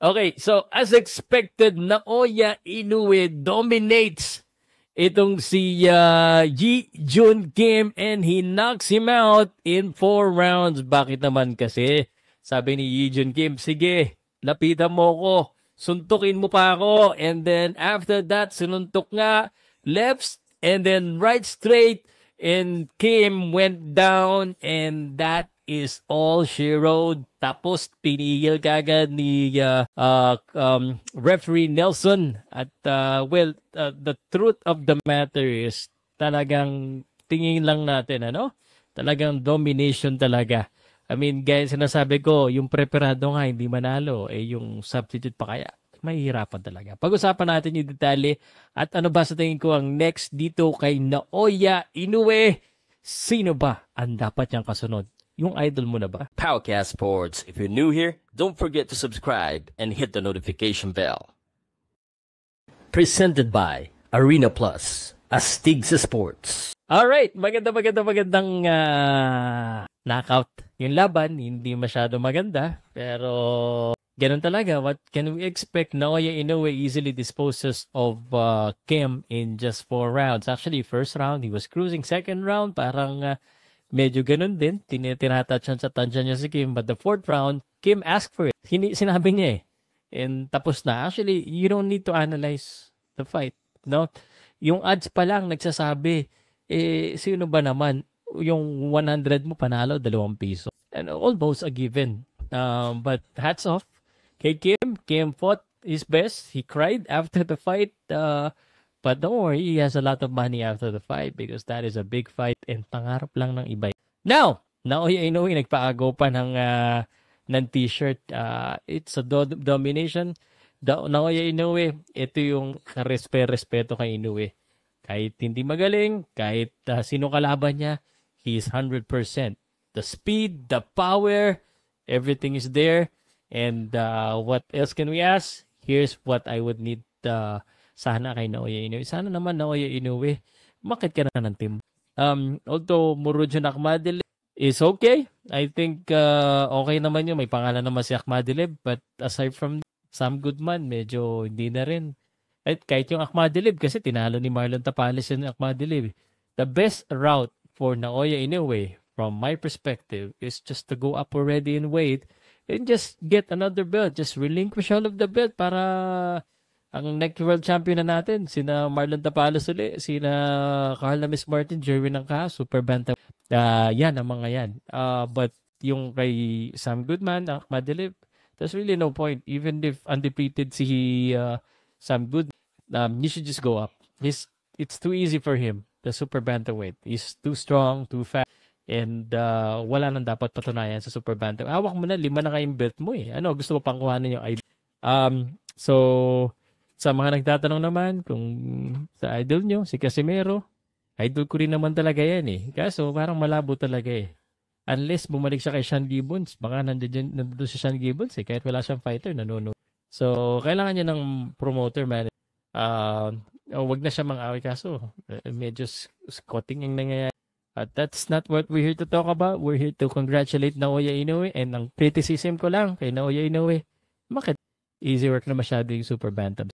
Okay, so as expected, Naoya Inoue dominates itong si Ji Jun Kim and he knocks him out in 4 rounds. Bakit naman kasi? Sabi ni Ji Jun Kim, sige, lapitan mo ko, suntukin mo pa ako. And then after that, sinuntok nga, left and then right straight. And Kim went down and that is all she wrote. Tapos pinigil kagad ni referee Nelson. At the truth of the matter is talagang tingin lang natin, talagang domination talaga. I mean, guys, sinasabi ko, yung preparado nga hindi manalo, yung substitute pa kaya mahihirapan talaga. Pag-usapan natin yung detalye at ano ba sa tingin ko ang next dito kay Naoya Inoue. Sino ba ang dapat niyang kasunod? Yung idol mo na ba? Powercast Sports. If you're new here, don't forget to subscribe and hit the notification bell. Presented by Arena Plus, Astig sa Sports. Alright, magandang knockout. Yung laban, hindi masyado maganda. Pero ganun talaga. What can we expect? Naoya Inoue easily disposes of Kim in just 4 rounds. Actually, first round, he was cruising. Second round, parang medyo ganun din. Tinatouchan sa tansya niya si Kim. But the 4th round, Kim asked for it. Sinabi niya And tapos na. Actually, you don't need to analyze the fight. No? Yung odds pa lang nagsasabi, sino ba naman? Yung 100 mo panalo, 2 piso. And almost a given. But hats off kay Kim. Kim fought his best. He cried after the fight. But don't worry, he has a lot of money after the fight because that is a big fight and pangarap lang ng iba. Now, Naoya Inoue nagpaagaw pa ng t-shirt. It's a domination. Naoya Inoue, ito yung respeto kay Inoue. Kahit hindi magaling, kahit sino kalaban niya, he's 100%. The speed, the power, everything is there. And what else can we ask? Here's what I would need sana kay Naoya Inoue. Sana naman Naoya Inoue, makit ka na ng team. Although Murodjon Akhmadilib is okay. I think okay naman yun. May pangalan naman si Akhmadilib. But aside from Sam Goodman, medyo hindi na rin. At kahit yung Akhmadilib, kasi tinalo ni Marlon Tapales yung Akhmadilib. The best route for Naoya Inoue, from my perspective, is just to go up already in weight and just get another belt. Just relinquish all of the belt para ang next world champion na natin, sina Marlon Tapales uli, sina Carla Miss Martin, Jerwin Angka, Super Bantam. Yan ang mga yan. But yung kay Sam Goodman, Akhmadilib, there's really no point. Even if undefeated si Sam Goodman, you should just go up. It's too easy for him, the super bantamweight. He's too strong, too fast, and wala nang dapat patunayan sa super bantam. Hawak mo na, 5 na kayong belt mo gusto mo pang kuhanin yung idol. So, sa mga nagtatanong naman kung sa idol nyo, si Casimero, idol ko rin naman talaga yan Kaso parang malabo talaga Unless bumalik siya kay Sean Gibbons, baka nandun si Sean Gibbons kahit wala siyang fighter, nanonood. So, kailangan niya ng promoter, man. Wag na siya mang-away kaso. Medyo scotting yung nangyayari. That's not what we're here to talk about. We're here to congratulate Naoya Inoue. And ang criticism ko lang kay Naoya Inoue, bakit easy work na masyado yung super bantam?